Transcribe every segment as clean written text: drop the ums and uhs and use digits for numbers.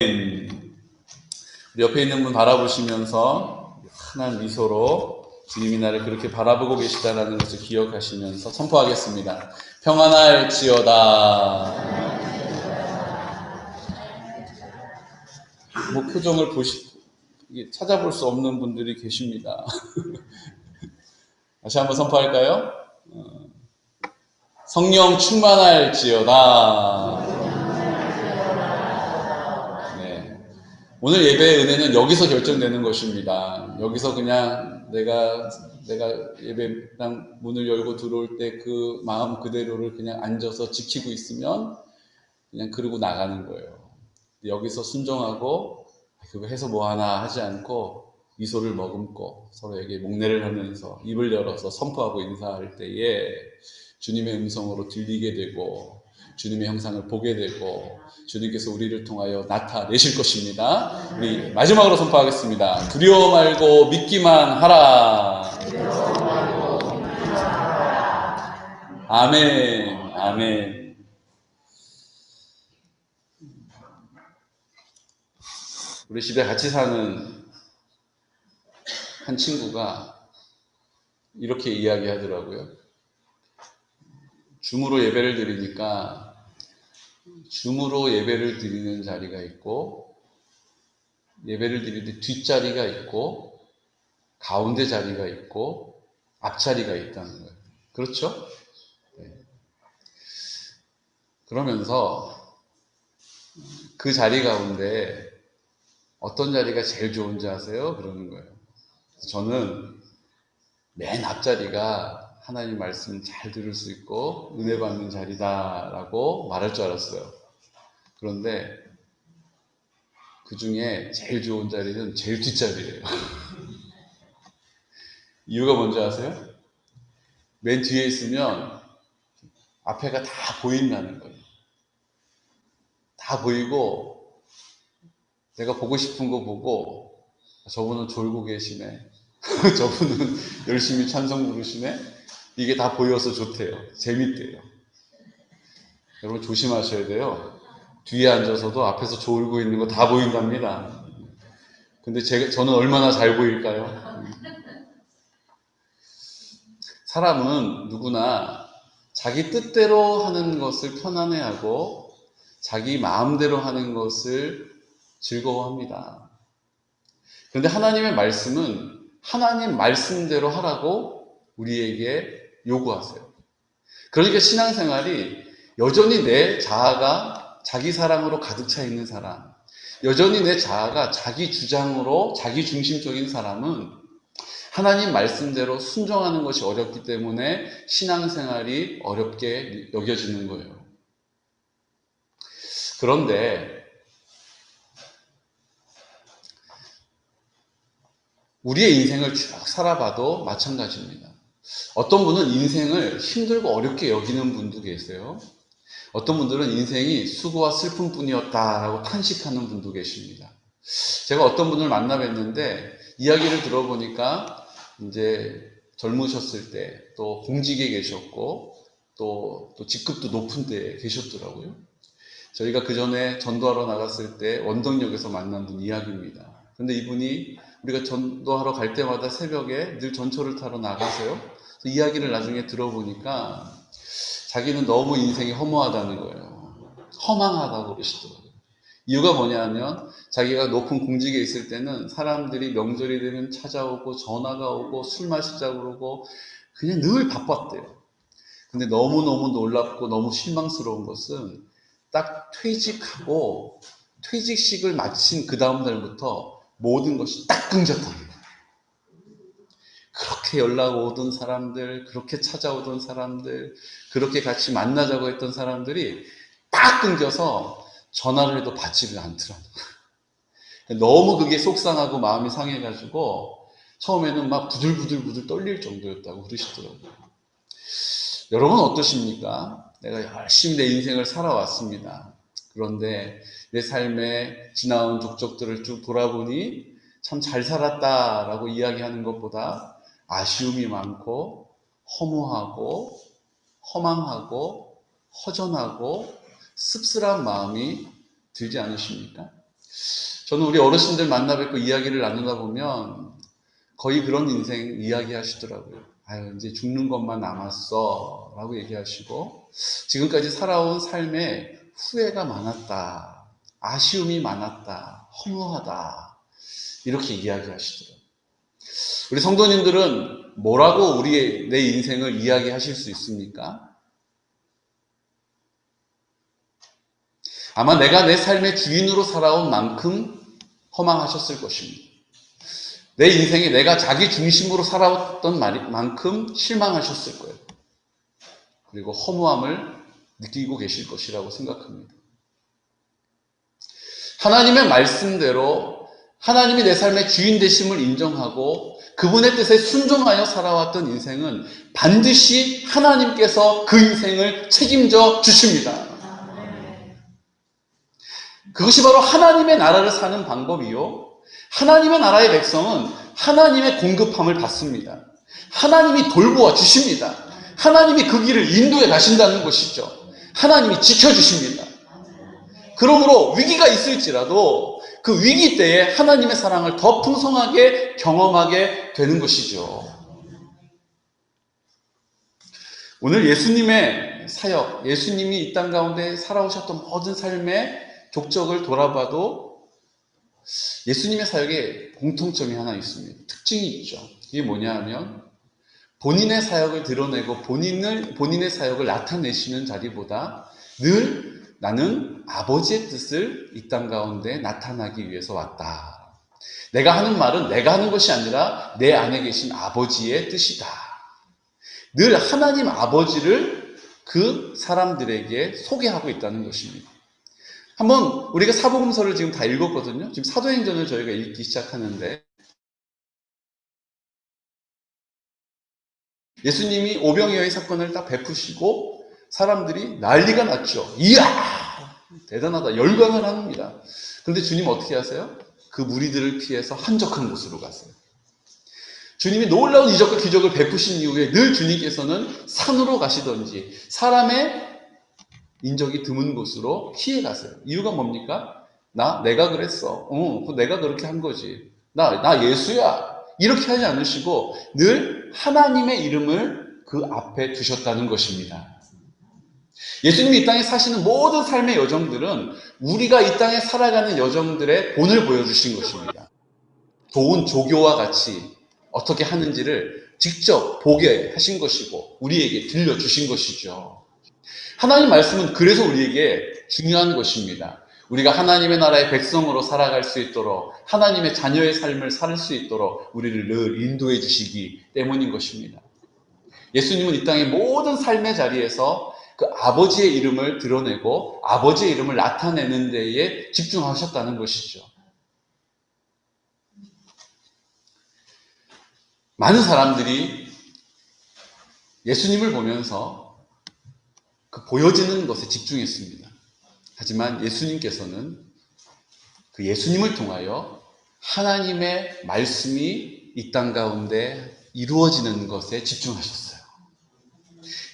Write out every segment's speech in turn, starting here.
우리 옆에 있는 분 바라보시면서 환한 미소로 주님이 나를 그렇게 바라보고 계시다는 것을 기억하시면서 선포하겠습니다. 평안할지어다. 뭐 표정을 찾아볼 수 없는 분들이 계십니다. 다시 한번 선포할까요? 성령 충만할지어다. 네. 오늘 예배의 은혜는 여기서 결정되는 것입니다. 여기서 그냥 내가 예배당 문을 열고 들어올 때 그 마음 그대로를 그냥 앉아서 지키고 있으면 그냥 그러고 나가는 거예요. 여기서 순종하고 그거 해서 뭐하나 하지 않고 미소를 머금고 서로에게 목례를 하면서 입을 열어서 선포하고 인사할 때에 주님의 음성으로 들리게 되고 주님의 형상을 보게 되고 주님께서 우리를 통하여 나타내실 것입니다. 우리 마지막으로 선포하겠습니다. 두려워 말고 믿기만 하라. 아멘. 아멘. 우리 집에 같이 사는 한 친구가 이렇게 이야기하더라고요. 줌으로 예배를 드리니까 줌으로 예배를 드리는 자리가 있고 예배를 드릴 때 뒷자리가 있고 가운데 자리가 있고 앞자리가 있다는 거예요. 그렇죠? 네. 그러면서 그 자리 가운데 어떤 자리가 제일 좋은지 아세요? 그러는 거예요. 저는 맨 앞자리가 하나님 말씀 잘 들을 수 있고 은혜 받는 자리다라고 말할 줄 알았어요. 그런데 그 중에 제일 좋은 자리는 제일 뒷자리예요. 이유가 뭔지 아세요? 맨 뒤에 있으면 앞에가 다 보인다는 거예요. 다 보이고 내가 보고 싶은 거 보고 저분은 졸고 계시네. 저분은 열심히 찬송 부르시네. 이게 다 보여서 좋대요. 재밌대요. 여러분 조심하셔야 돼요. 뒤에 앉아서도 앞에서 졸고 있는 거 다 보인답니다. 근데 저는 얼마나 잘 보일까요? 사람은 누구나 자기 뜻대로 하는 것을 편안해하고 자기 마음대로 하는 것을 즐거워합니다. 그런데 하나님의 말씀은 하나님 말씀대로 하라고 우리에게 요구하세요. 그러니까 신앙생활이 여전히 내 자아가 자기 사랑으로 가득 차 있는 사람, 여전히 내 자아가 자기 주장으로 자기 중심적인 사람은 하나님 말씀대로 순종하는 것이 어렵기 때문에 신앙생활이 어렵게 여겨지는 거예요. 그런데 우리의 인생을 쭉 살아봐도 마찬가지입니다. 어떤 분은 인생을 힘들고 어렵게 여기는 분도 계세요. 어떤 분들은 인생이 수고와 슬픔뿐이었다라고 탄식하는 분도 계십니다. 제가 어떤 분을 만나 뵀는데 이야기를 들어보니까 이제 젊으셨을 때 또 공직에 계셨고 또 직급도 높은 데 계셨더라고요. 저희가 그 전에 전도하러 나갔을 때 원동역에서 만난 분 이야기입니다. 근데 이분이 우리가 전도하러 갈 때마다 새벽에 늘 전철을 타러 나가세요. 이야기를 나중에 들어보니까 자기는 너무 인생이 허무하다는 거예요. 허망하다고 그러시더라고요. 이유가 뭐냐면 자기가 높은 공직에 있을 때는 사람들이 명절이 되면 찾아오고 전화가 오고 술 마시자고 그러고 그냥 늘 바빴대요. 근데 너무너무 놀랍고 너무 실망스러운 것은 딱 퇴직하고 퇴직식을 마친 그 다음 날부터 모든 것이 딱 끊겼다는 거예요. 그렇게 연락 오던 사람들, 그렇게 찾아오던 사람들, 그렇게 같이 만나자고 했던 사람들이 딱 끊겨서 전화를 해도 받지를 않더라는 거예요. 너무 그게 속상하고 마음이 상해가지고 처음에는 막 부들부들 떨릴 정도였다고 그러시더라고요. 여러분 어떠십니까? 내가 열심히 내 인생을 살아왔습니다. 그런데 내 삶에 지나온 족적들을 쭉 돌아보니 참 잘 살았다라고 이야기하는 것보다 아쉬움이 많고 허무하고 허망하고 허전하고 씁쓸한 마음이 들지 않으십니까? 저는 우리 어르신들 만나 뵙고 이야기를 나누다 보면 거의 그런 인생 이야기 하시더라고요. 아유, 이제 죽는 것만 남았어 라고 얘기하시고, 지금까지 살아온 삶에 후회가 많았다, 아쉬움이 많았다, 허무하다, 이렇게 이야기하시더라고요. 우리 성도님들은 뭐라고 내 인생을 이야기하실 수 있습니까? 아마 내가 내 삶의 주인으로 살아온 만큼 허망하셨을 것입니다. 내 인생에 내가 자기 중심으로 살아왔던 만큼 실망하셨을 거예요. 그리고 허무함을 느끼고 계실 것이라고 생각합니다. 하나님의 말씀대로 하나님이 내 삶의 주인 되심을 인정하고 그분의 뜻에 순종하여 살아왔던 인생은 반드시 하나님께서 그 인생을 책임져 주십니다. 그것이 바로 하나님의 나라를 사는 방법이요. 하나님의 나라의 백성은 하나님의 공급함을 받습니다. 하나님이 돌보아 주십니다. 하나님이 그 길을 인도해 가신다는 것이죠. 하나님이 지켜주십니다. 그러므로 위기가 있을지라도 그 위기 때에 하나님의 사랑을 더 풍성하게 경험하게 되는 것이죠. 오늘 예수님의 사역, 예수님이 이 땅 가운데 살아오셨던 모든 삶의 족적을 돌아봐도 예수님의 사역에 공통점이 하나 있습니다. 특징이 있죠. 이게 뭐냐 하면 본인의 사역을 드러내고 본인의 사역을 나타내시는 자리보다 늘 나는 아버지의 뜻을 이 땅 가운데 나타나기 위해서 왔다. 내가 하는 말은 내가 하는 것이 아니라 내 안에 계신 아버지의 뜻이다. 늘 하나님 아버지를 그 사람들에게 소개하고 있다는 것입니다. 한번 우리가 사복음서를 지금 다 읽었거든요. 지금 사도행전을 저희가 읽기 시작하는데 예수님이 오병이어의 사건을 딱 베푸시고 사람들이 난리가 났죠. 이야! 대단하다. 열광을 합니다. 그런데 주님 어떻게 하세요? 그 무리들을 피해서 한적한 곳으로 가세요. 주님이 놀라운 이적과 기적을 베푸신 이후에 늘 주님께서는 산으로 가시던지 사람의 인적이 드문 곳으로 피해 가세요. 이유가 뭡니까? 내가 그랬어. 내가 그렇게 한 거지. 나 예수야. 이렇게 하지 않으시고 늘 하나님의 이름을 그 앞에 두셨다는 것입니다. 예수님이 이 땅에 사시는 모든 삶의 여정들은 우리가 이 땅에 살아가는 여정들의 본을 보여주신 것입니다. 좋은 조교와 같이 어떻게 하는지를 직접 보게 하신 것이고 우리에게 들려주신 것이죠. 하나님 말씀은 그래서 우리에게 중요한 것입니다. 우리가 하나님의 나라의 백성으로 살아갈 수 있도록 하나님의 자녀의 삶을 살 수 있도록 우리를 늘 인도해 주시기 때문인 것입니다. 예수님은 이 땅의 모든 삶의 자리에서 그 아버지의 이름을 드러내고 아버지의 이름을 나타내는 데에 집중하셨다는 것이죠. 많은 사람들이 예수님을 보면서 그 보여지는 것에 집중했습니다. 하지만 예수님께서는 그 예수님을 통하여 하나님의 말씀이 이 땅 가운데 이루어지는 것에 집중하셨어요.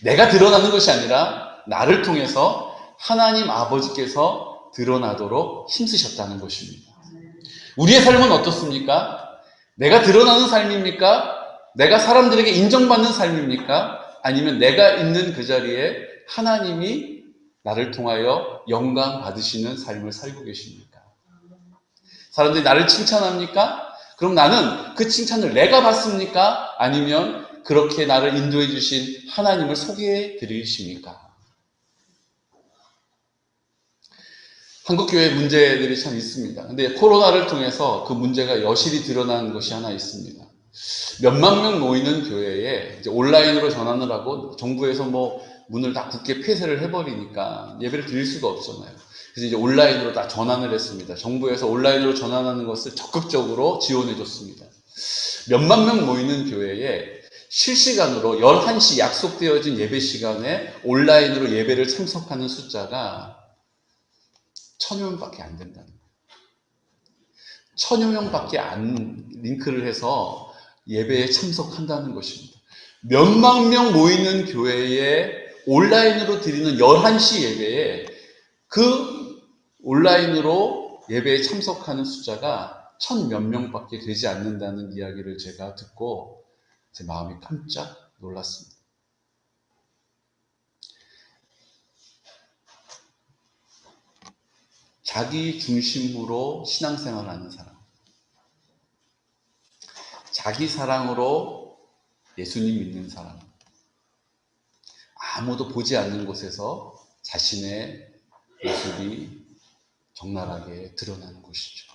내가 드러나는 것이 아니라 나를 통해서 하나님 아버지께서 드러나도록 힘쓰셨다는 것입니다. 우리의 삶은 어떻습니까? 내가 드러나는 삶입니까? 내가 사람들에게 인정받는 삶입니까? 아니면 내가 있는 그 자리에 하나님이 나를 통하여 영광 받으시는 삶을 살고 계십니까? 사람들이 나를 칭찬합니까? 그럼 나는 그 칭찬을 내가 받습니까? 아니면 그렇게 나를 인도해 주신 하나님을 소개해 드리십니까? 한국교회 문제들이 참 있습니다. 근데 코로나를 통해서 그 문제가 여실히 드러난 것이 하나 있습니다. 몇만 명 모이는 교회에 이제 온라인으로 전환을 하고 정부에서 문을 다 굳게 폐쇄를 해버리니까 예배를 드릴 수가 없잖아요. 그래서 이제 온라인으로 다 전환을 했습니다. 정부에서 온라인으로 전환하는 것을 적극적으로 지원해 줬습니다. 몇만 명 모이는 교회에 실시간으로 11시 약속되어진 예배 시간에 온라인으로 예배를 참석하는 숫자가 1000여 명밖에 안 된다는 거예요. 1000여 명밖에 안 링크를 해서 예배에 참석한다는 것입니다. 몇만 명 모이는 교회에 온라인으로 드리는 11시 예배에 그 온라인으로 예배에 참석하는 숫자가 1000몇 명밖에 되지 않는다는 이야기를 제가 듣고 제 마음이 깜짝 놀랐습니다. 자기 중심으로 신앙생활하는 사람, 자기 사랑으로 예수님 믿는 사람, 아무도 보지 않는 곳에서 자신의 모습이 적나라하게 드러나는 곳이죠.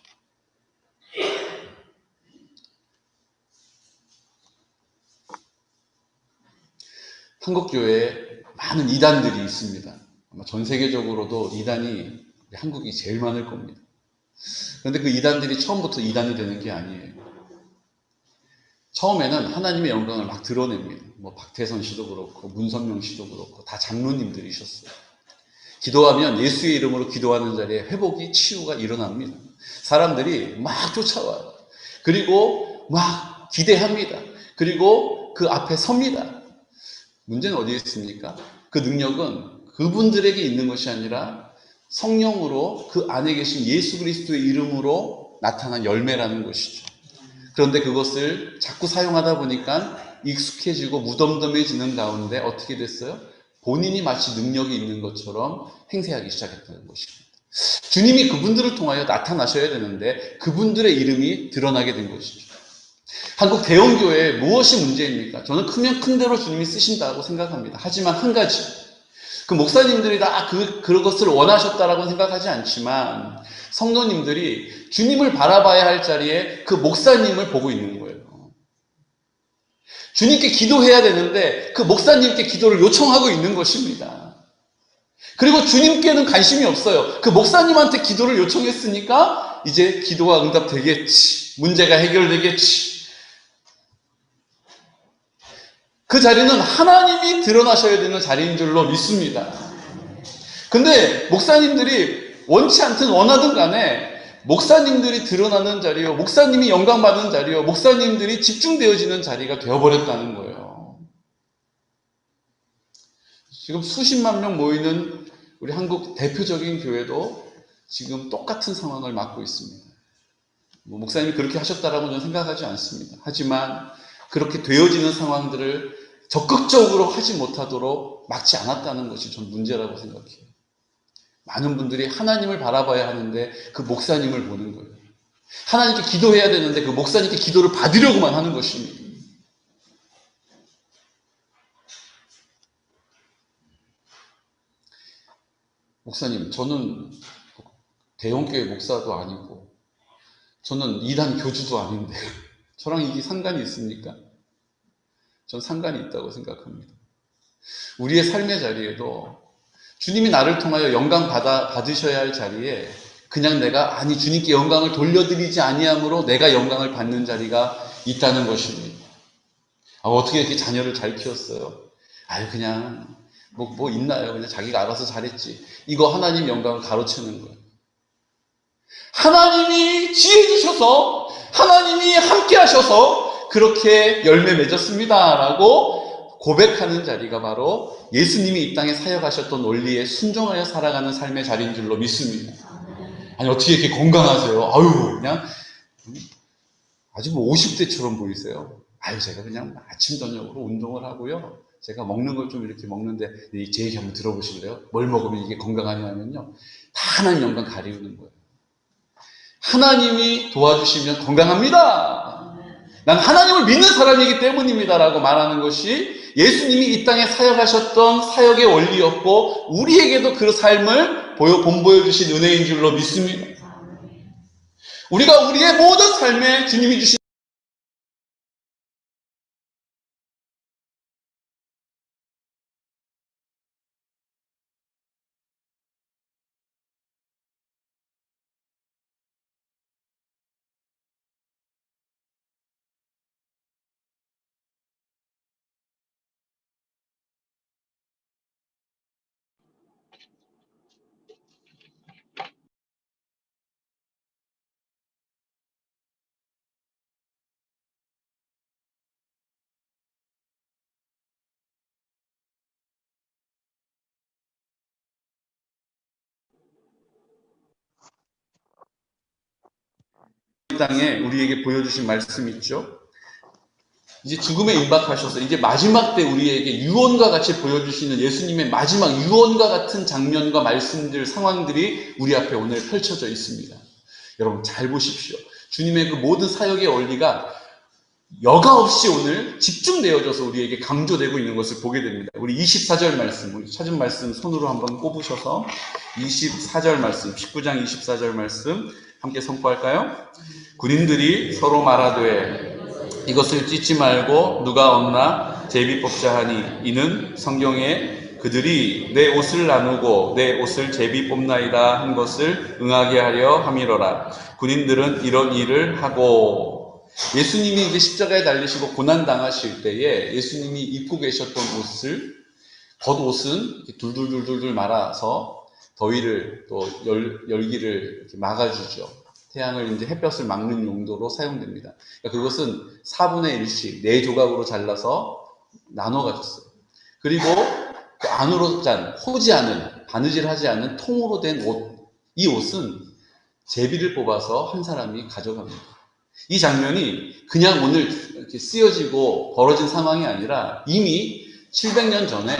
한국교회에 많은 이단들이 있습니다. 아마 전 세계적으로도 이단이 한국이 제일 많을 겁니다. 그런데 그 이단들이 처음부터 이단이 되는 게 아니에요. 처음에는 하나님의 영광을 막 드러냅니다. 뭐 박태선 씨도 그렇고 문선명 씨도 그렇고 다 장로님들이셨어요. 기도하면 예수의 이름으로 기도하는 자리에 회복이 치유가 일어납니다. 사람들이 막 쫓아와요. 그리고 막 기대합니다. 그리고 그 앞에 섭니다. 문제는 어디에 있습니까? 그 능력은 그분들에게 있는 것이 아니라 성령으로 그 안에 계신 예수 그리스도의 이름으로 나타난 열매라는 것이죠. 그런데 그것을 자꾸 사용하다 보니까 익숙해지고 무덤덤해지는 가운데 어떻게 됐어요? 본인이 마치 능력이 있는 것처럼 행세하기 시작했다는 것입니다. 주님이 그분들을 통하여 나타나셔야 되는데 그분들의 이름이 드러나게 된 것이죠. 한국 대형교회에 무엇이 문제입니까? 저는 크면 큰 대로 주님이 쓰신다고 생각합니다. 하지만 한 가지, 그 목사님들이 다 그런 것을 원하셨다라고 생각하지 않지만 성도님들이 주님을 바라봐야 할 자리에 그 목사님을 보고 있는 거예요. 주님께 기도해야 되는데 그 목사님께 기도를 요청하고 있는 것입니다. 그리고 주님께는 관심이 없어요. 그 목사님한테 기도를 요청했으니까 이제 기도가 응답되겠지. 문제가 해결되겠지. 그 자리는 하나님이 드러나셔야 되는 자리인 줄로 믿습니다. 근데 목사님들이 원치 않든 원하든 간에 목사님들이 드러나는 자리요, 목사님이 영광받는 자리요, 목사님들이 집중되어지는 자리가 되어버렸다는 거예요. 지금 수십만 명 모이는 우리 한국 대표적인 교회도 지금 똑같은 상황을 맞고 있습니다. 목사님이 그렇게 하셨다라고 저는 생각하지 않습니다. 하지만 그렇게 되어지는 상황들을 적극적으로 하지 못하도록 막지 않았다는 것이 전 문제라고 생각해요. 많은 분들이 하나님을 바라봐야 하는데 그 목사님을 보는 거예요. 하나님께 기도해야 되는데 그 목사님께 기도를 받으려고만 하는 것입니다. 목사님, 저는 대형교회 목사도 아니고 저는 이단 교주도 아닌데 저랑 이게 상관이 있습니까? 전 상관이 있다고 생각합니다. 우리의 삶의 자리에도 주님이 나를 통하여 영광 받으셔야 할 자리에 그냥 내가 주님께 영광을 돌려드리지 아니함으로 내가 영광을 받는 자리가 있다는 것입니다. 어떻게 이렇게 자녀를 잘 키웠어요? 그냥 뭐 있나요? 그냥 자기가 알아서 잘했지. 이거 하나님 영광을 가로채는 거예요. 하나님이 지혜 주셔서 하나님이 함께 하셔서 그렇게 열매 맺었습니다 라고 고백하는 자리가 바로 예수님이 이 땅에 사역하셨던 원리에 순종하여 살아가는 삶의 자리인 줄로 믿습니다. 어떻게 이렇게 건강하세요? 그냥 아직 50대처럼 보이세요. 제가 그냥 아침 저녁으로 운동을 하고요. 제가 먹는 걸 좀 이렇게 먹는데 제 얘기 한번 들어보실래요? 뭘 먹으면 이게 건강하냐면요. 다 하나님 영광 가리우는 거예요. 하나님이 도와주시면 건강합니다. 난 하나님을 믿는 사람이기 때문입니다 라고 말하는 것이 예수님이 이 땅에 사역하셨던 사역의 원리였고 우리에게도 그 삶을 본보여 주신 은혜인 줄로 믿습니다. 우리가 우리의 모든 삶에 주님이 주신 땅에 우리에게 보여주신 말씀이 있죠. 이제 죽음에 임박하셔서 이제 마지막 때 우리에게 유언과 같이 보여주시는 예수님의 마지막 유언과 같은 장면과 말씀들, 상황들이 우리 앞에 오늘 펼쳐져 있습니다. 여러분 잘 보십시오. 주님의 그 모든 사역의 원리가 여과 없이 오늘 집중되어져서 우리에게 강조되고 있는 것을 보게 됩니다. 우리 24절 말씀, 우리 찾은 말씀 손으로 한번 꼽으셔서 24절 말씀, 19장 24절 말씀 함께 선포할까요? 군인들이 서로 말하되 이것을 찢지 말고 누가 얻나 제비 뽑자 하니 이는 성경에 그들이 내 옷을 나누고 내 옷을 제비 뽑나이다 한 것을 응하게 하려 함이로라. 군인들은 이런 일을 하고, 예수님이 이제 십자가에 달리시고 고난당하실 때에 예수님이 입고 계셨던 옷을, 겉옷은 이렇게 둘둘둘둘 말아서 더위를 또 열기를 이렇게 막아주죠. 태양을 이제 햇볕을 막는 용도로 사용됩니다. 그러니까 그것은 4분의 1씩 4조각으로 잘라서 나눠 가졌어요. 그리고 그 안으로 짠 호지 않은, 바느질하지 않은 통으로 된 옷, 이 옷은 제비를 뽑아서 한 사람이 가져갑니다. 이 장면이 그냥 오늘 이렇게 쓰여지고 벌어진 상황이 아니라 이미 700년 전에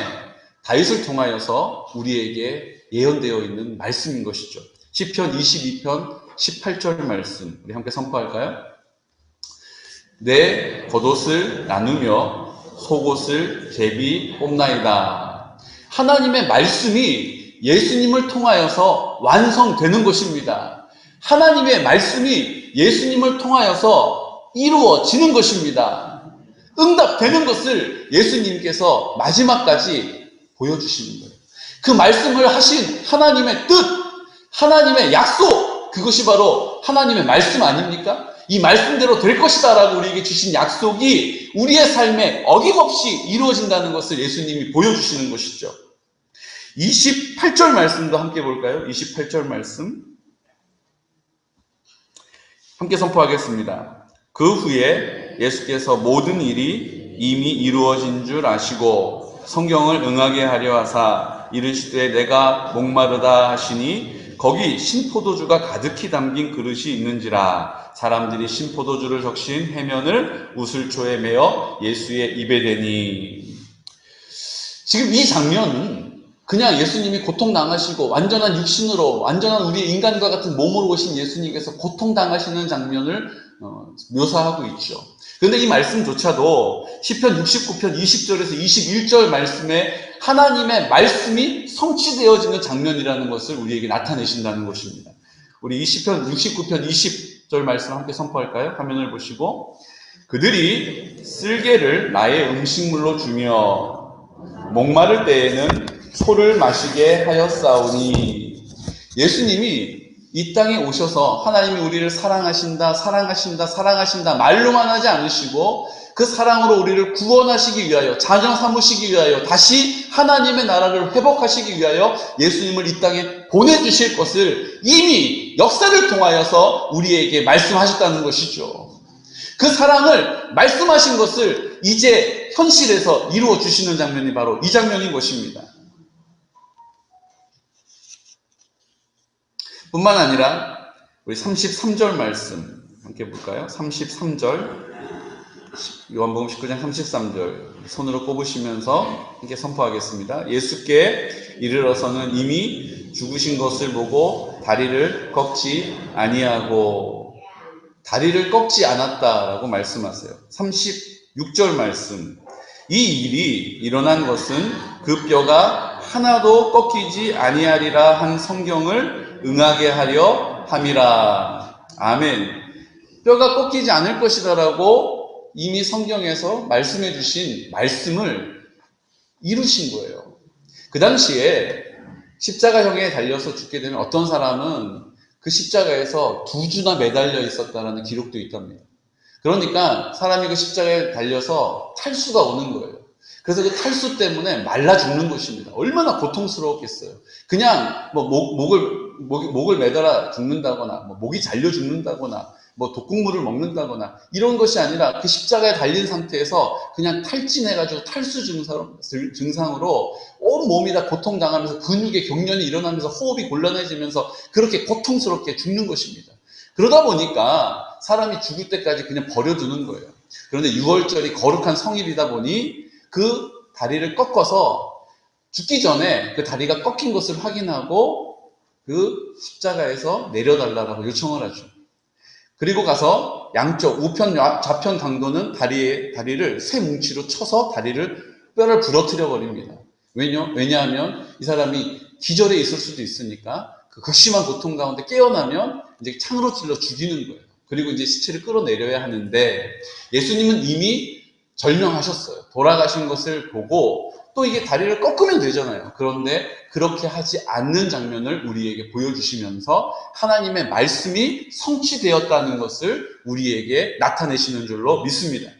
다윗을 통하여서 우리에게 예언되어 있는 말씀인 것이죠. 시편 22편 18절 말씀 우리 함께 선포할까요? 내 겉옷을 나누며 속옷을 제비 뽑나이다. 하나님의 말씀이 예수님을 통하여서 완성되는 것입니다. 하나님의 말씀이 예수님을 통하여서 이루어지는 것입니다. 응답되는 것을 예수님께서 마지막까지 보여주시는 거예요. 그 말씀을 하신 하나님의 뜻, 하나님의 약속, 그것이 바로 하나님의 말씀 아닙니까? 이 말씀대로 될 것이다 라고 우리에게 주신 약속이 우리의 삶에 어김없이 이루어진다는 것을 예수님이 보여주시는 것이죠. 28절 말씀도 함께 볼까요? 28절 말씀 함께 선포하겠습니다. 그 후에 예수께서 모든 일이 이미 이루어진 줄 아시고 성경을 응하게 하려 하사 이르시되 내가 목마르다 하시니 거기 신포도주가 가득히 담긴 그릇이 있는지라. 사람들이 신포도주를 적신 해면을 우슬초에 메어 예수의 입에 대니. 지금 이 장면은 그냥 예수님이 고통당하시고 완전한 육신으로, 완전한 우리의 인간과 같은 몸으로 오신 예수님께서 고통당하시는 장면을 묘사하고 있죠. 그런데 이 말씀조차도 시편 69편 20절에서 21절 말씀에 하나님의 말씀이 성취되어지는 장면이라는 것을 우리에게 나타내신다는 것입니다. 우리 이 시편 69편 20절 말씀 함께 선포할까요? 화면을 보시고 그들이 쓸개를 나의 음식물로 주며 목마를 때에는 소를 마시게 하였사오니. 예수님이 이 땅에 오셔서 하나님이 우리를 사랑하신다, 사랑하신다, 사랑하신다 말로만 하지 않으시고 그 사랑으로 우리를 구원하시기 위하여, 자녀 삼으시기 위하여, 다시 하나님의 나라를 회복하시기 위하여 예수님을 이 땅에 보내주실 것을 이미 역사를 통하여서 우리에게 말씀하셨다는 것이죠. 그 사랑을 말씀하신 것을 이제 현실에서 이루어 주시는 장면이 바로 이 장면인 것입니다. 뿐만 아니라 우리 33절 말씀 함께 볼까요? 33절 요한복음 19장 33절 손으로 꼽으시면서 함께 선포하겠습니다. 예수께 이르러서는 이미 죽으신 것을 보고 다리를 꺾지 아니하고, 다리를 꺾지 않았다라고 말씀하세요. 36절 말씀 이 일이 일어난 것은 그 뼈가 하나도 꺾이지 아니하리라 한 성경을 응하게 하려 함이라. 아멘. 뼈가 꺾이지 않을 것이다라고 이미 성경에서 말씀해 주신 말씀을 이루신 거예요. 그 당시에 십자가형에 달려서 죽게 되면 어떤 사람은 그 십자가에서 2주나 매달려 있었다는 기록도 있답니다. 그러니까 사람이 그 십자가에 달려서 탈수가 오는 거예요. 그래서 그 탈수 때문에 말라 죽는 것입니다. 얼마나 고통스러웠겠어요. 그냥 뭐 목을 매달아 죽는다거나, 뭐 목이 잘려 죽는다거나, 뭐 독극물을 먹는다거나 이런 것이 아니라 그 십자가에 달린 상태에서 그냥 탈진해가지고 탈수 증상으로 온 몸이 다 고통당하면서 근육의 경련이 일어나면서 호흡이 곤란해지면서 그렇게 고통스럽게 죽는 것입니다. 그러다 보니까 사람이 죽을 때까지 그냥 버려두는 거예요. 그런데 6월절이 거룩한 성일이다 보니 그 다리를 꺾어서 죽기 전에 그 다리가 꺾인 것을 확인하고 그 십자가에서 내려달라고 요청을 하죠. 그리고 가서 양쪽 우편 좌편 강도는 다리를 쇠 뭉치로 쳐서 뼈를 부러뜨려 버립니다. 왜냐하면 이 사람이 기절해 있을 수도 있으니까 그 극심한 고통 가운데 깨어나면 이제 창으로 찔러 죽이는 거예요. 그리고 이제 시체를 끌어내려야 하는데 예수님은 이미 절명하셨어요. 돌아가신 것을 보고 또 이게 다리를 꺾으면 되잖아요. 그런데 그렇게 하지 않는 장면을 우리에게 보여주시면서 하나님의 말씀이 성취되었다는 것을 우리에게 나타내시는 줄로 믿습니다.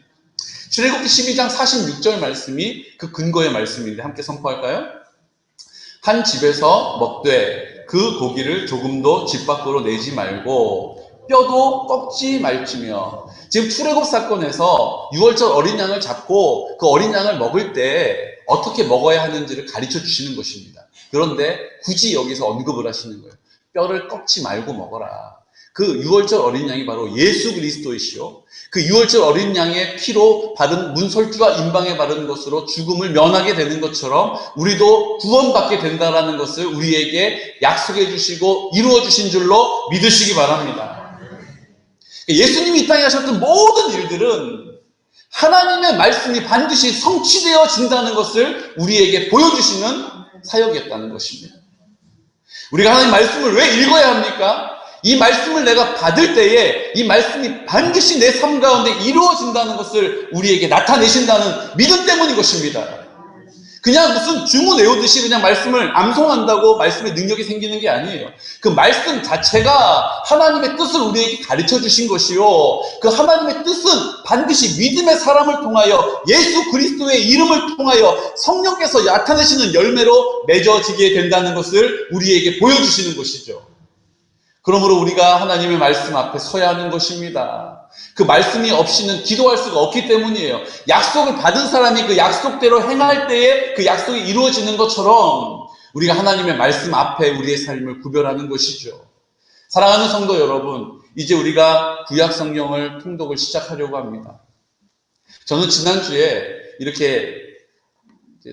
출애굽기 12장 46절 말씀이 그 근거의 말씀인데 함께 선포할까요? 한 집에서 먹되 그 고기를 조금도 집 밖으로 내지 말고 뼈도 꺾지 말지며. 지금 출애굽 사건에서 6월절 어린 양을 잡고 그 어린 양을 먹을 때 어떻게 먹어야 하는지를 가르쳐 주시는 것입니다. 그런데 굳이 여기서 언급을 하시는 거예요. 뼈를 꺾지 말고 먹어라. 그 6월절 어린 양이 바로 예수 그리스도이시오. 그 6월절 어린 양의 피로 바른 문설주와 임방에 바른 것으로 죽음을 면하게 되는 것처럼 우리도 구원받게 된다는 것을 우리에게 약속해 주시고 이루어 주신 줄로 믿으시기 바랍니다. 예수님이 이 땅에 하셨던 모든 일들은 하나님의 말씀이 반드시 성취되어진다는 것을 우리에게 보여주시는 사역이었다는 것입니다. 우리가 하나님 말씀을 왜 읽어야 합니까? 이 말씀을 내가 받을 때에 이 말씀이 반드시 내 삶 가운데 이루어진다는 것을 우리에게 나타내신다는 믿음 때문인 것입니다. 그냥 무슨 주문 외우듯이 그냥 말씀을 암송한다고 말씀의 능력이 생기는 게 아니에요. 그 말씀 자체가 하나님의 뜻을 우리에게 가르쳐 주신 것이요. 그 하나님의 뜻은 반드시 믿음의 사람을 통하여 예수 그리스도의 이름을 통하여 성령께서 나타내시는 열매로 맺어지게 된다는 것을 우리에게 보여주시는 것이죠. 그러므로 우리가 하나님의 말씀 앞에 서야 하는 것입니다. 그 말씀이 없이는 기도할 수가 없기 때문이에요. 약속을 받은 사람이 그 약속대로 행할 때에 그 약속이 이루어지는 것처럼 우리가 하나님의 말씀 앞에 우리의 삶을 구별하는 것이죠. 사랑하는 성도 여러분, 이제 우리가 구약 성경을 통독을 시작하려고 합니다. 저는 지난주에 이렇게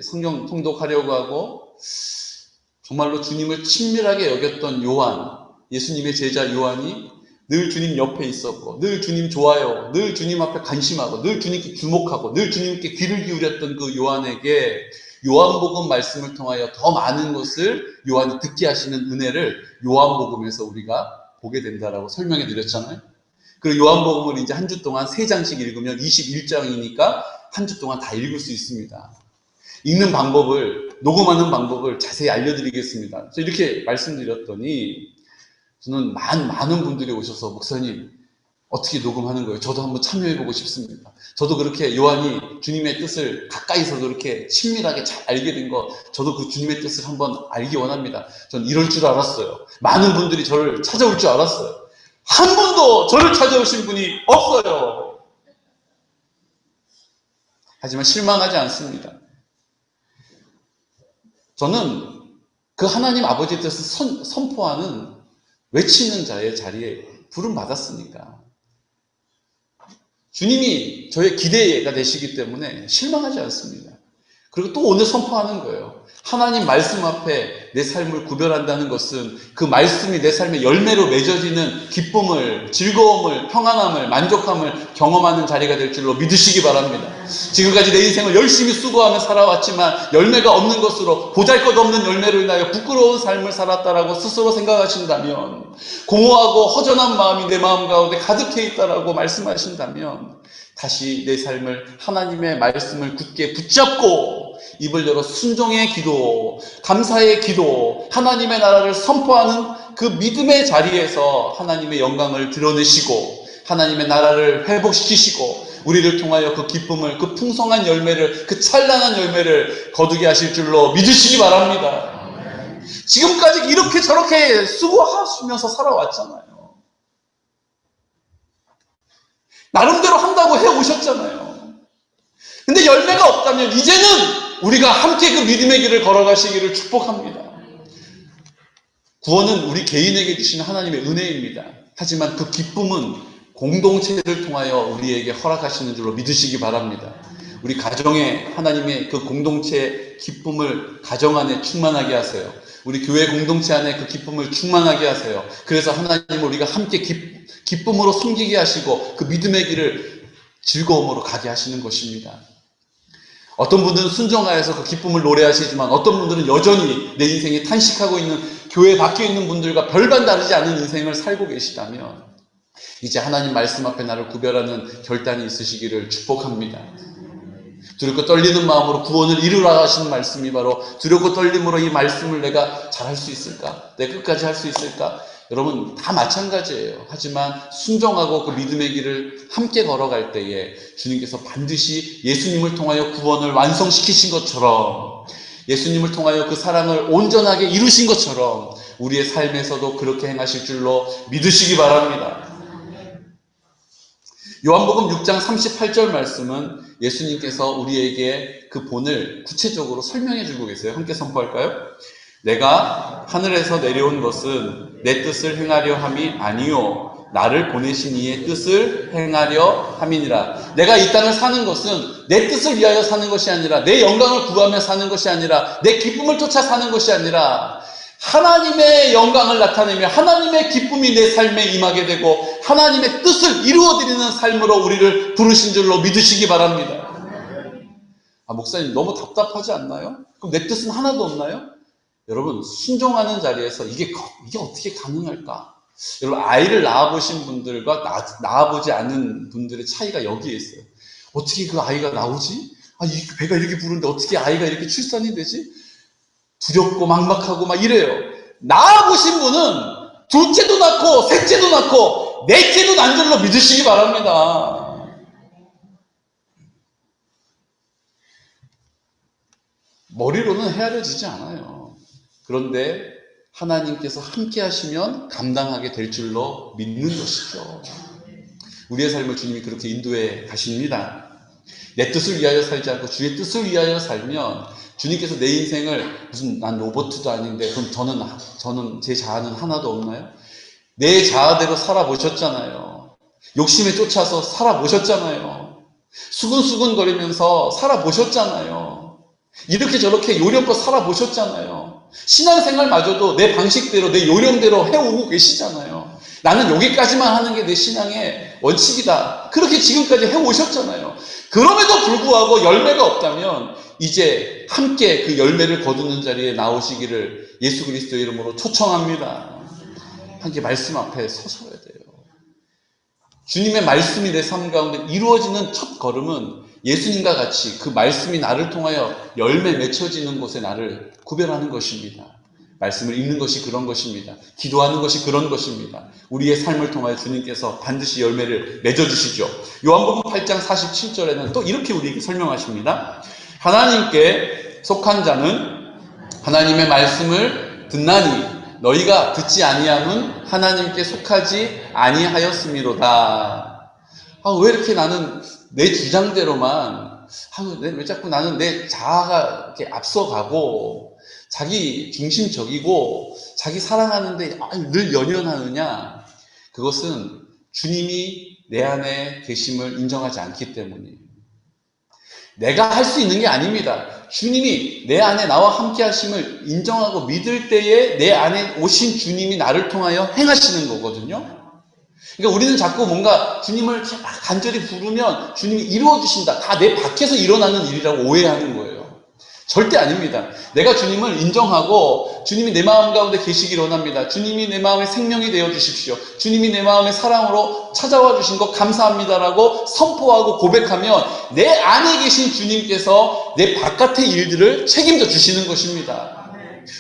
성경 통독하려고 하고 정말로 주님을 친밀하게 여겼던 요한, 예수님의 제자 요한이 늘 주님 옆에 있었고 늘 주님 좋아요, 늘 주님 앞에 관심하고 늘 주님께 주목하고 늘 주님께 귀를 기울였던 그 요한에게 요한복음 말씀을 통하여 더 많은 것을 요한이 듣게 하시는 은혜를 요한복음에서 우리가 보게 된다라고 설명해 드렸잖아요. 그리고 요한복음을 이제 한 주 동안 3장씩 읽으면 21장이니까 한 주 동안 다 읽을 수 있습니다. 읽는 방법을, 녹음하는 방법을 자세히 알려드리겠습니다. 그래서 이렇게 말씀드렸더니 저는 많은 분들이 오셔서 목사님 어떻게 녹음하는 거예요? 저도 한번 참여해보고 싶습니다. 저도 그렇게 요한이 주님의 뜻을 가까이서 그렇게 친밀하게 잘 알게 된 거 저도 그 주님의 뜻을 한번 알기 원합니다. 전 이럴 줄 알았어요. 많은 분들이 저를 찾아올 줄 알았어요. 한 분도 저를 찾아오신 분이 없어요. 하지만 실망하지 않습니다. 저는 그 하나님 아버지의 뜻을 선포하는 외치는 자의 자리에 부름받았으니까 주님이 저의 기대가 되시기 때문에 실망하지 않습니다. 그리고 또 오늘 선포하는 거예요. 하나님 말씀 앞에 내 삶을 구별한다는 것은 그 말씀이 내 삶의 열매로 맺어지는 기쁨을, 즐거움을, 평안함을, 만족함을 경험하는 자리가 될 줄로 믿으시기 바랍니다. 지금까지 내 인생을 열심히 수고하며 살아왔지만 열매가 없는 것으로 보잘것없는 열매로 인하여 부끄러운 삶을 살았다라고 스스로 생각하신다면, 공허하고 허전한 마음이 내 마음 가운데 가득해 있다라고 말씀하신다면 다시 내 삶을 하나님의 말씀을 굳게 붙잡고 입을 열어 순종의 기도, 감사의 기도, 하나님의 나라를 선포하는 그 믿음의 자리에서 하나님의 영광을 드러내시고 하나님의 나라를 회복시키시고 우리를 통하여 그 기쁨을, 그 풍성한 열매를, 그 찬란한 열매를 거두게 하실 줄로 믿으시기 바랍니다. 지금까지 이렇게 저렇게 수고하시면서 살아왔잖아요. 나름대로 한다고 해오셨잖아요. 근데 열매가 없다면 이제는 우리가 함께 그 믿음의 길을 걸어가시기를 축복합니다. 구원은 우리 개인에게 주시는 하나님의 은혜입니다. 하지만 그 기쁨은 공동체를 통하여 우리에게 허락하시는 줄로 믿으시기 바랍니다. 우리 가정에 하나님의 그 공동체 기쁨을 가정 안에 충만하게 하세요. 우리 교회 공동체 안에 그 기쁨을 충만하게 하세요. 그래서 하나님은 우리가 함께 기쁨으로 섬기게 하시고 그 믿음의 길을 즐거움으로 가게 하시는 것입니다. 어떤 분들은 순종하여서 그 기쁨을 노래하시지만 어떤 분들은 여전히 내 인생에 탄식하고 있는, 교회 밖에 있는 분들과 별반 다르지 않은 인생을 살고 계시다면 이제 하나님 말씀 앞에 나를 구별하는 결단이 있으시기를 축복합니다. 두렵고 떨리는 마음으로 구원을 이루라 하시는 말씀이 바로 두렵고 떨림으로 이 말씀을 내가 잘할 수 있을까? 내 끝까지 할 수 있을까? 여러분 다 마찬가지예요. 하지만 순종하고 그 믿음의 길을 함께 걸어갈 때에 주님께서 반드시 예수님을 통하여 구원을 완성시키신 것처럼, 예수님을 통하여 그 사랑을 온전하게 이루신 것처럼 우리의 삶에서도 그렇게 행하실 줄로 믿으시기 바랍니다. 요한복음 6장 38절 말씀은 예수님께서 우리에게 그 본을 구체적으로 설명해 주고 계세요. 함께 선포할까요? 내가 하늘에서 내려온 것은 내 뜻을 행하려 함이 아니요 나를 보내신 이의 뜻을 행하려 함이니라. 내가 이 땅을 사는 것은 내 뜻을 위하여 사는 것이 아니라, 내 영광을 구하며 사는 것이 아니라, 내 기쁨을 쫓아 사는 것이 아니라 하나님의 영광을 나타내며 하나님의 기쁨이 내 삶에 임하게 되고 하나님의 뜻을 이루어드리는 삶으로 우리를 부르신 줄로 믿으시기 바랍니다. 목사님 너무 답답하지 않나요? 그럼 내 뜻은 하나도 없나요? 여러분 순종하는 자리에서 이게 어떻게 가능할까? 여러분 아이를 낳아보신 분들과 낳아보지 않은 분들의 차이가 여기에 있어요. 어떻게 그 아이가 나오지? 배가 이렇게 부른데 어떻게 아이가 이렇게 출산이 되지? 두렵고 막막하고 막 이래요. 낳아보신 분은 둘째도 낳고 셋째도 낳고 넷째도 난 줄로 믿으시기 바랍니다. 머리로는 헤아려지지 않아요. 그런데 하나님께서 함께 하시면 감당하게 될 줄로 믿는 것이죠. 우리의 삶을 주님이 그렇게 인도해 가십니다. 내 뜻을 위하여 살지 않고 주의 뜻을 위하여 살면 주님께서 내 인생을 무슨 난 로봇도 아닌데 그럼 저는 제 자아는 하나도 없나요? 내 자아대로 살아보셨잖아요. 욕심에 쫓아서 살아보셨잖아요. 수근수근거리면서 살아보셨잖아요. 이렇게 저렇게 요령껏 살아보셨잖아요. 신앙생활마저도 내 방식대로 내 요령대로 해오고 계시잖아요. 나는 여기까지만 하는 게 내 신앙의 원칙이다. 그렇게 지금까지 해오셨잖아요. 그럼에도 불구하고 열매가 없다면 이제 함께 그 열매를 거두는 자리에 나오시기를 예수 그리스도의 이름으로 초청합니다. 함께 말씀 앞에 서셔야 돼요. 주님의 말씀이 내 삶 가운데 이루어지는 첫 걸음은 예수님과 같이 그 말씀이 나를 통하여 열매 맺혀지는 곳에 나를 구별하는 것입니다. 말씀을 읽는 것이 그런 것입니다. 기도하는 것이 그런 것입니다. 우리의 삶을 통하여 주님께서 반드시 열매를 맺어주시죠. 요한복음 8장 47절에는 또 이렇게 우리에게 설명하십니다. 하나님께 속한 자는 하나님의 말씀을 듣나니 너희가 듣지 아니함은 하나님께 속하지 아니하였음이로다. 왜 이렇게 나는 내 주장대로만, 왜 자꾸 나는 내 자아가 이렇게 앞서가고 자기 중심적이고 자기 사랑하는데 늘 연연하느냐? 그것은 주님이 내 안에 계심을 인정하지 않기 때문이에요. 내가 할 수 있는 게 아닙니다. 주님이 내 안에 나와 함께 하심을 인정하고 믿을 때에 내 안에 오신 주님이 나를 통하여 행하시는 거거든요. 그러니까 우리는 자꾸 뭔가 주님을 막 간절히 부르면 주님이 이루어주신다. 다 내 밖에서 일어나는 일이라고 오해하는 거예요. 절대 아닙니다. 내가 주님을 인정하고 주님이 내 마음 가운데 계시기를 원합니다. 주님이 내 마음의 생명이 되어 주십시오. 주님이 내 마음의 사랑으로 찾아와 주신 것 감사합니다라고 선포하고 고백하면 내 안에 계신 주님께서 내 바깥의 일들을 책임져 주시는 것입니다.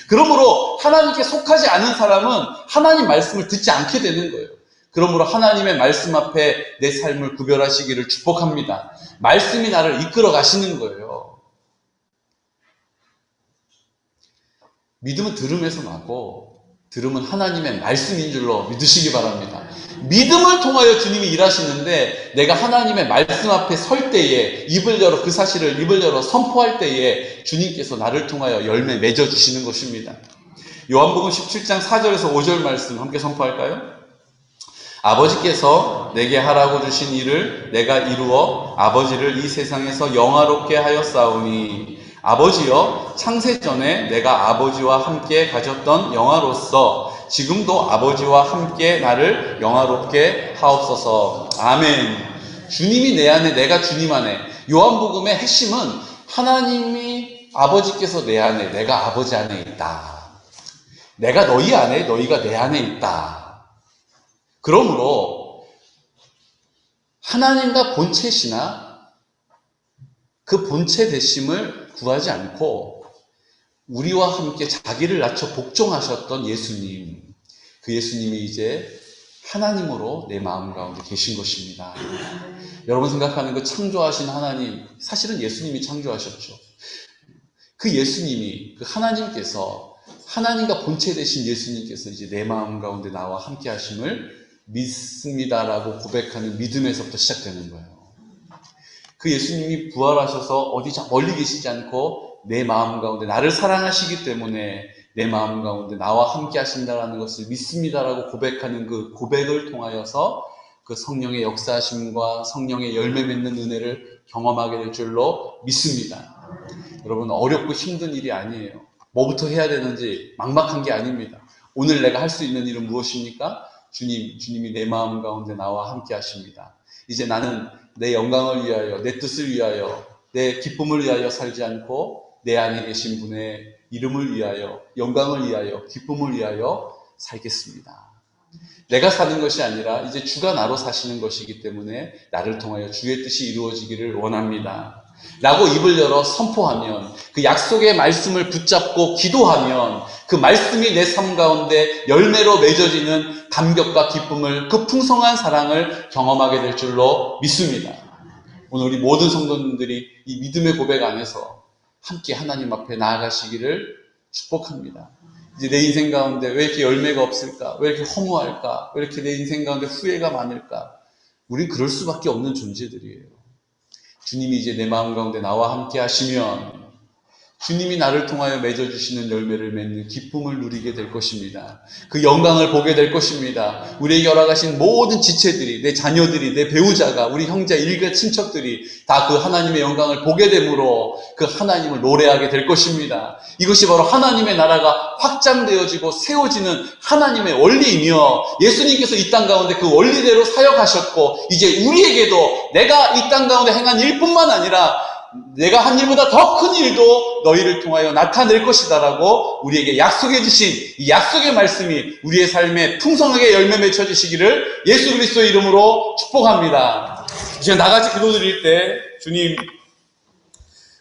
그러므로 하나님께 속하지 않은 사람은 하나님 말씀을 듣지 않게 되는 거예요. 그러므로 하나님의 말씀 앞에 내 삶을 구별하시기를 축복합니다. 말씀이 나를 이끌어 가시는 거예요. 믿음은 들음에서 나고 들음은 하나님의 말씀인 줄로 믿으시기 바랍니다. 믿음을 통하여 주님이 일하시는데 내가 하나님의 말씀 앞에 설 때에 그 사실을 입을 열어 선포할 때에 주님께서 나를 통하여 열매 맺어주시는 것입니다. 요한복음 17장 4절에서 5절 말씀 함께 선포할까요? 아버지께서 내게 하라고 주신 일을 내가 이루어 아버지를 이 세상에서 영화롭게 하였사오니 아버지여 창세전에 내가 아버지와 함께 가졌던 영화로서 지금도 아버지와 함께 나를 영화롭게 하옵소서. 아멘. 주님이 내 안에, 내가 주님 안에. 요한복음의 핵심은 하나님이 아버지께서 내 안에, 내가 아버지 안에 있다. 내가 너희 안에, 너희가 내 안에 있다. 그러므로 하나님과 본체시나 그 본체 되심을 구하지 않고 우리와 함께 자기를 낮춰 복종하셨던 예수님, 그 예수님이 이제 하나님으로 내 마음 가운데 계신 것입니다. 여러분 생각하는 그 창조하신 하나님, 사실은 예수님이 창조하셨죠. 그 예수님이, 그 하나님께서, 하나님과 본체 되신 예수님께서 이제 내 마음 가운데 나와 함께 하심을 믿습니다라고 고백하는 믿음에서부터 시작되는 거예요. 그 예수님이 부활하셔서 어디 멀리 계시지 않고 내 마음 가운데 나를 사랑하시기 때문에 내 마음 가운데 나와 함께 하신다라는 것을 믿습니다라고 고백하는 그 고백을 통하여서 그 성령의 역사하심과 성령의 열매 맺는 은혜를 경험하게 될 줄로 믿습니다. 여러분, 어렵고 힘든 일이 아니에요. 뭐부터 해야 되는지 막막한 게 아닙니다. 오늘 내가 할 수 있는 일은 무엇입니까? 주님이 내 마음 가운데 나와 함께 하십니다. 이제 나는 내 영광을 위하여, 내 뜻을 위하여, 내 기쁨을 위하여 살지 않고 내 안에 계신 분의 이름을 위하여, 영광을 위하여, 기쁨을 위하여 살겠습니다. 내가 사는 것이 아니라 이제 주가 나로 사시는 것이기 때문에 나를 통하여 주의 뜻이 이루어지기를 원합니다. 라고 입을 열어 선포하면, 그 약속의 말씀을 붙잡고 기도하면 그 말씀이 내 삶 가운데 열매로 맺어지는 감격과 기쁨을, 그 풍성한 사랑을 경험하게 될 줄로 믿습니다. 오늘 우리 모든 성도님들이 이 믿음의 고백 안에서 함께 하나님 앞에 나아가시기를 축복합니다. 이제 내 인생 가운데 왜 이렇게 열매가 없을까? 왜 이렇게 허무할까? 왜 이렇게 내 인생 가운데 후회가 많을까? 우린 그럴 수밖에 없는 존재들이에요. 주님이 이제 내 마음 가운데 나와 함께 하시면 주님이 나를 통하여 맺어주시는 열매를 맺는 기쁨을 누리게 될 것입니다. 그 영광을 보게 될 것입니다. 우리에게 허락하신 모든 지체들이, 내 자녀들이, 내 배우자가, 우리 형제, 일가, 친척들이 다 그 하나님의 영광을 보게 되므로 그 하나님을 노래하게 될 것입니다. 이것이 바로 하나님의 나라가 확장되어지고 세워지는 하나님의 원리이며, 예수님께서 이 땅 가운데 그 원리대로 사역하셨고, 이제 우리에게도 내가 이 땅 가운데 행한 일뿐만 아니라 내가 한 일보다 더 큰 일도 너희를 통하여 나타낼 것이다 라고 우리에게 약속해 주신 이 약속의 말씀이 우리의 삶에 풍성하게 열매 맺혀 주시기를 예수 그리스도의 이름으로 축복합니다. 이제 나같이 기도드릴 때, 주님,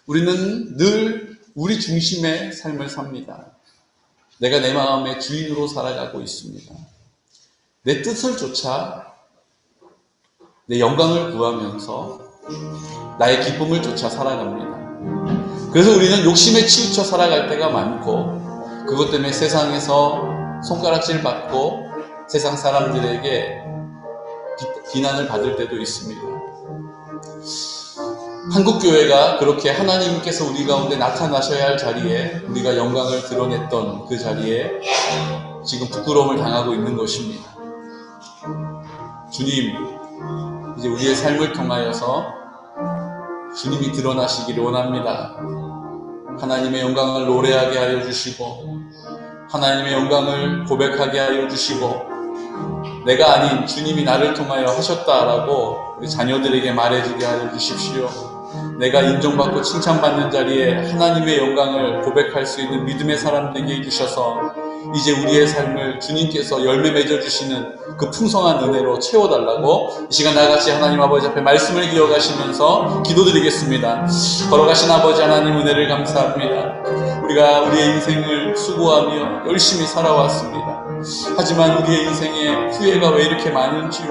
우리는 늘 우리 중심의 삶을 삽니다. 내가 내 마음의 주인으로 살아가고 있습니다. 내 뜻을 쫓아 내 영광을 구하면서 나의 기쁨을 쫓아 살아갑니다. 그래서 우리는 욕심에 치우쳐 살아갈 때가 많고, 그것 때문에 세상에서 손가락질 받고 세상 사람들에게 비난을 받을 때도 있습니다. 한국교회가 그렇게 하나님께서 우리 가운데 나타나셔야 할 자리에 우리가 영광을 드러냈던 그 자리에 지금 부끄러움을 당하고 있는 것입니다. 주님, 이제 우리의 삶을 통하여서 주님이 드러나시기를 원합니다. 하나님의 영광을 노래하게 하여 주시고, 하나님의 영광을 고백하게 하여 주시고, 내가 아닌 주님이 나를 통하여 하셨다라고 우리 자녀들에게 말해주게 하여 주십시오. 내가 인정받고 칭찬받는 자리에 하나님의 영광을 고백할 수 있는 믿음의 사람 되게 해주셔서 이제 우리의 삶을 주님께서 열매 맺어주시는 그 풍성한 은혜로 채워달라고 이 시간 나같이 하나님 아버지 앞에 말씀을 기억하시면서 기도드리겠습니다. 걸어가신 아버지 하나님, 은혜를 감사합니다. 우리가 우리의 인생을 수고하며 열심히 살아왔습니다. 하지만 우리의 인생에 후회가 왜 이렇게 많은지요?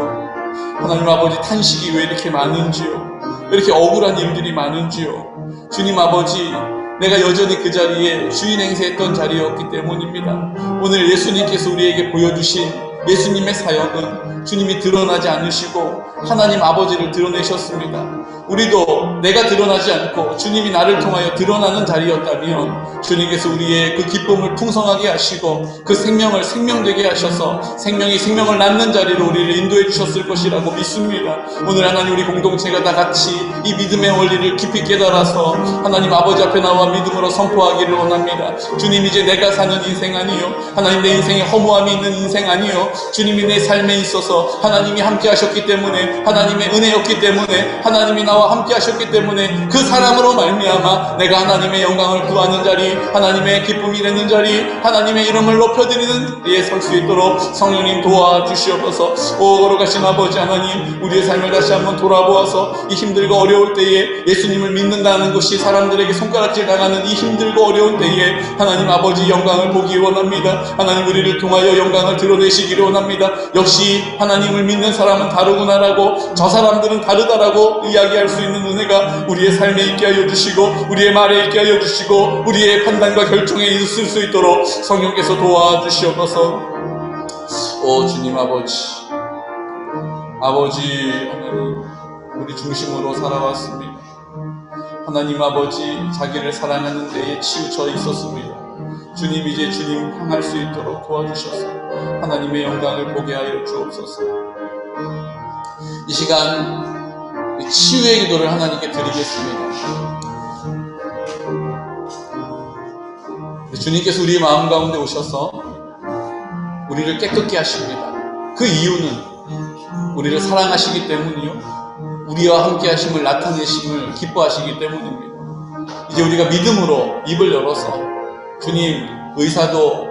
하나님 아버지, 탄식이 왜 이렇게 많은지요? 왜 이렇게 억울한 일들이 많은지요? 주님 아버지, 내가 여전히 그 자리에 주인 행세했던 자리였기 때문입니다. 오늘 예수님께서 우리에게 보여주신 예수님의 사역은 주님이 드러나지 않으시고 하나님 아버지를 드러내셨습니다. 우리도 내가 드러나지 않고 주님이 나를 통하여 드러나는 자리였다면 주님께서 우리의 그 기쁨을 풍성하게 하시고 그 생명을 생명되게 하셔서 생명이 생명을 낳는 자리로 우리를 인도해 주셨을 것이라고 믿습니다. 오늘 하나님 우리 공동체가 다 같이 이 믿음의 원리를 깊이 깨달아서 하나님 아버지 앞에 나와 믿음으로 선포하기를 원합니다. 주님, 이제 내가 사는 인생 아니요, 하나님 내 인생에 허무함이 있는 인생 아니요, 주님이 내 삶에 있어서 하나님이 함께 하셨기 때문에, 하나님의 은혜였기 때문에, 하나님이 나와 함께 하셨기 때문에 그 사람으로 말미암아 내가 하나님의 영광을 구하는 자리, 하나님의 기쁨이 되는 자리, 하나님의 이름을 높여드리는 자리에 설 수 있도록 성령님 도와주시옵소서. 오 거룩하신 아버지 하나님, 우리의 삶을 다시 한번 돌아보아서 이 힘들고 어려울 때에 예수님을 믿는다는 것이 사람들에게 손가락질 당하는 이 힘들고 어려운 때에 하나님 아버지 영광을 보기 원합니다. 하나님 우리를 통하여 영광을 드러내시기를 원합니다. 역시 하나님을 믿는 사람은 다르구나라고, 저 사람들은 다르다라고 이야기할 수 있는 은혜가 우리의 삶에 있게 하여 주시고, 우리의 말에 있게 하여 주시고, 우리의 판단과 결정에 있을 수 있도록 성령께서 도와주시옵소서. 오 주님 아버지, 하나님 우리 중심으로 살아왔습니다. 하나님 아버지, 자기를 사랑하는 데에 치우쳐 있었습니다. 주님, 이제 주님 향할 수 있도록 도와주셔서 하나님의 영광을 보게 하여 주옵소서. 이 시간 치유의 기도를 하나님께 드리겠습니다. 주님께서 우리 마음 가운데 오셔서 우리를 깨끗게 하십니다. 그 이유는 우리를 사랑하시기 때문이요, 우리와 함께 하심을 나타내심을 기뻐하시기 때문입니다. 이제 우리가 믿음으로 입을 열어서 주님, 의사도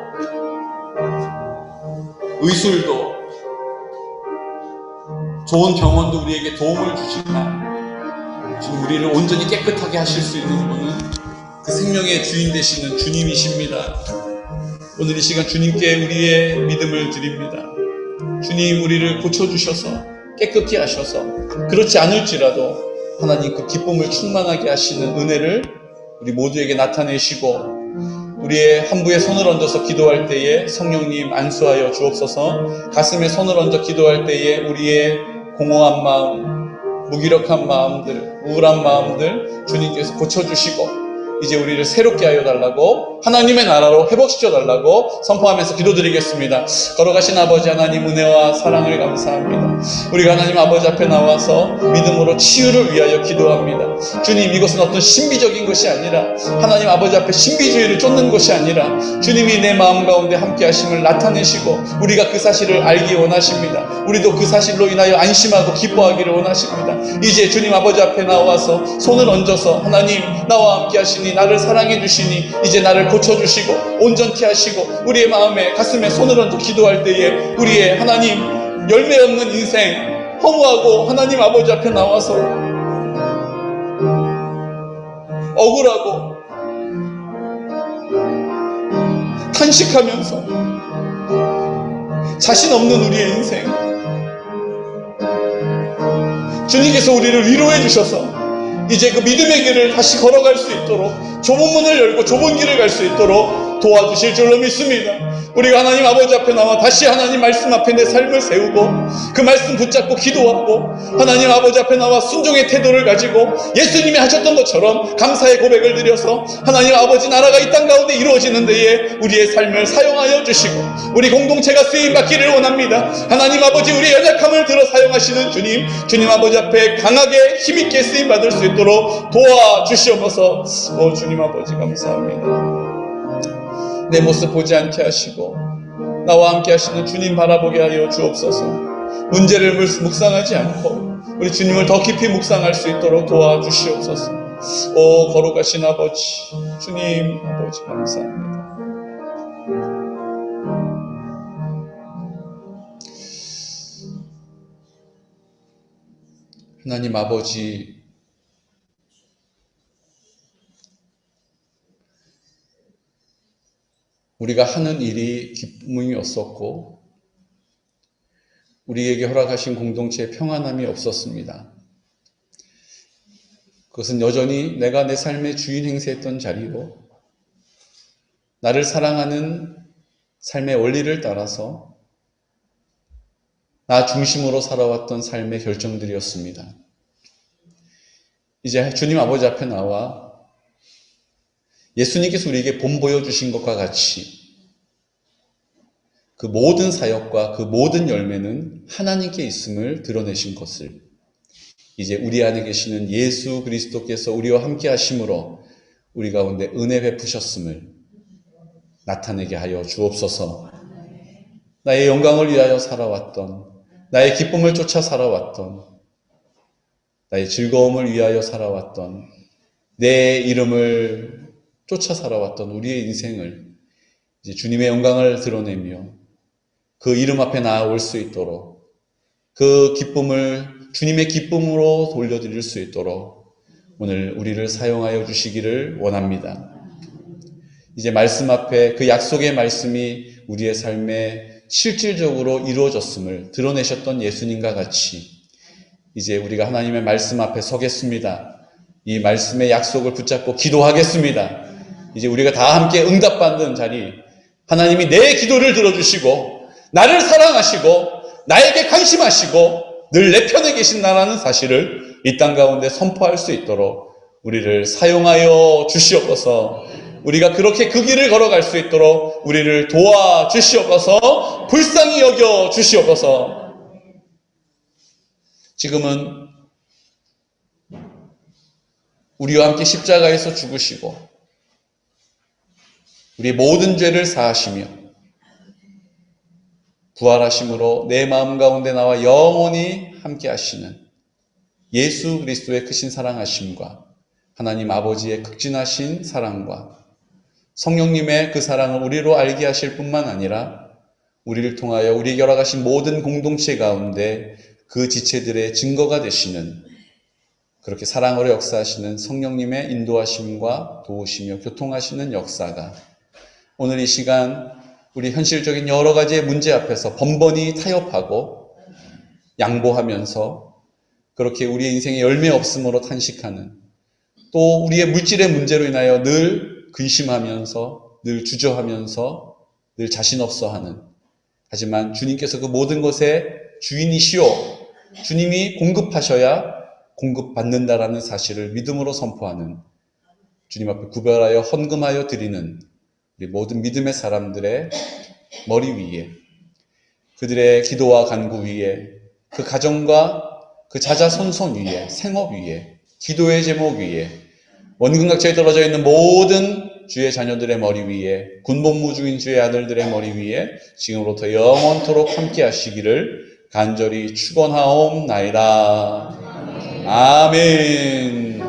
의술도 좋은 병원도 우리에게 도움을 주시지만 지금 우리를 온전히 깨끗하게 하실 수 있는 분은 그 생명의 주인 되시는 주님이십니다. 오늘 이 시간 주님께 우리의 믿음을 드립니다. 주님, 우리를 고쳐주셔서 깨끗게 하셔서, 그렇지 않을지라도 하나님 그 기쁨을 충만하게 하시는 은혜를 우리 모두에게 나타내시고, 우리의 한부에 손을 얹어서 기도할 때에 성령님 안수하여 주옵소서. 가슴에 손을 얹어 기도할 때에 우리의 공허한 마음, 무기력한 마음들, 우울한 마음들 주님께서 고쳐주시고, 이제 우리를 새롭게 하여 달라고, 하나님의 나라로 회복시켜 달라고 선포하면서 기도드리겠습니다. 걸어가신 아버지 하나님, 은혜와 사랑을 감사합니다. 우리가 하나님 아버지 앞에 나와서 믿음으로 치유를 위하여 기도합니다. 주님, 이것은 어떤 신비적인 것이 아니라, 하나님 아버지 앞에 신비주의를 쫓는 것이 아니라 주님이 내 마음 가운데 함께 하심을 나타내시고 우리가 그 사실을 알기 원하십니다. 우리도 그 사실로 인하여 안심하고 기뻐하기를 원하십니다. 이제 주님 아버지 앞에 나와서 손을 얹어서, 하나님 나와 함께 하시니, 나를 사랑해 주시니 이제 나를 고쳐주시고 온전케 하시고, 우리의 마음에 가슴에 손을 얹어 기도할 때에 우리의 하나님 열매 없는 인생, 허무하고 하나님 아버지 앞에 나와서 억울하고 탄식하면서 자신 없는 우리의 인생, 주님께서 우리를 위로해 주셔서 이제 그 믿음의 길을 다시 걸어갈 수 있도록, 좁은 문을 열고 좁은 길을 갈 수 있도록 도와주실 줄로 믿습니다. 우리가 하나님 아버지 앞에 나와 다시 하나님 말씀 앞에 내 삶을 세우고 그 말씀 붙잡고 기도하고, 하나님 아버지 앞에 나와 순종의 태도를 가지고 예수님이 하셨던 것처럼 감사의 고백을 드려서 하나님 아버지 나라가 이 땅 가운데 이루어지는 데에 우리의 삶을 사용하여 주시고 우리 공동체가 쓰임받기를 원합니다. 하나님 아버지, 우리의 연약함을 들어 사용하시는 주님 아버지 앞에 강하게 힘있게 쓰임받을 수 있도록 도와주시옵소서. 주님 아버지 감사합니다. 내 모습 보지 않게 하시고 나와 함께 하시는 주님 바라보게 하여 주옵소서. 문제를 묵상하지 않고 우리 주님을 더 깊이 묵상할 수 있도록 도와주시옵소서. 오 거룩하신 아버지, 주님 아버지 감사합니다. 하나님 아버지, 우리가 하는 일이 기쁨이 없었고 우리에게 허락하신 공동체에 평안함이 없었습니다. 그것은 여전히 내가 내 삶의 주인 행세했던 자리로 나를 사랑하는 삶의 원리를 따라서 나 중심으로 살아왔던 삶의 결정들이었습니다. 이제 주님 아버지 앞에 나와 예수님께서 우리에게 본 보여주신 것과 같이 그 모든 사역과 그 모든 열매는 하나님께 있음을 드러내신 것을 이제 우리 안에 계시는 예수 그리스도께서 우리와 함께 하심으로 우리 가운데 은혜 베푸셨음을 나타내게 하여 주옵소서. 나의 영광을 위하여 살아왔던, 나의 기쁨을 쫓아 살아왔던, 나의 즐거움을 위하여 살아왔던, 내 이름을 쫓아 살아왔던 우리의 인생을 이제 주님의 영광을 드러내며 그 이름 앞에 나아올 수 있도록 그 기쁨을 주님의 기쁨으로 돌려드릴 수 있도록 오늘 우리를 사용하여 주시기를 원합니다. 이제 말씀 앞에 그 약속의 말씀이 우리의 삶에 실질적으로 이루어졌음을 드러내셨던 예수님과 같이 이제 우리가 하나님의 말씀 앞에 서겠습니다. 이 말씀의 약속을 붙잡고 기도하겠습니다. 이제 우리가 다 함께 응답받는 자리, 하나님이 내 기도를 들어주시고 나를 사랑하시고 나에게 관심하시고 늘 내 편에 계신다는 사실을 이 땅 가운데 선포할 수 있도록 우리를 사용하여 주시옵소서. 우리가 그렇게 그 길을 걸어갈 수 있도록 우리를 도와주시옵소서. 불쌍히 여겨 주시옵소서. 지금은 우리와 함께 십자가에서 죽으시고 우리의 모든 죄를 사하시며 부활하심으로 내 마음 가운데 나와 영원히 함께 하시는 예수 그리스도의 크신 사랑하심과 하나님 아버지의 극진하신 사랑과 성령님의 그 사랑을 우리로 알게 하실 뿐만 아니라 우리를 통하여 우리에게 허락하신 모든 공동체 가운데 그 지체들의 증거가 되시는 그렇게 사랑으로 역사하시는 성령님의 인도하심과 도우시며 교통하시는 역사가 오늘 이 시간 우리 현실적인 여러 가지의 문제 앞에서 번번이 타협하고 양보하면서 그렇게 우리의 인생에 열매 없음으로 탄식하는 또 우리의 물질의 문제로 인하여 늘 근심하면서 늘 주저하면서 늘 자신 없어 하는 하지만 주님께서 그 모든 것의 주인이시오 주님이 공급하셔야 공급받는다라는 사실을 믿음으로 선포하는 주님 앞에 구별하여 헌금하여 드리는 우리 모든 믿음의 사람들의 머리 위에 그들의 기도와 간구 위에 그 가정과 그 자자손손 위에 생업 위에 기도의 제목 위에 원근각처에 떨어져 있는 모든 주의 자녀들의 머리 위에 군복무중인 주의 아들들의 머리 위에 지금부터 영원토록 함께 하시기를 간절히 축원하옵나이다. 아멘.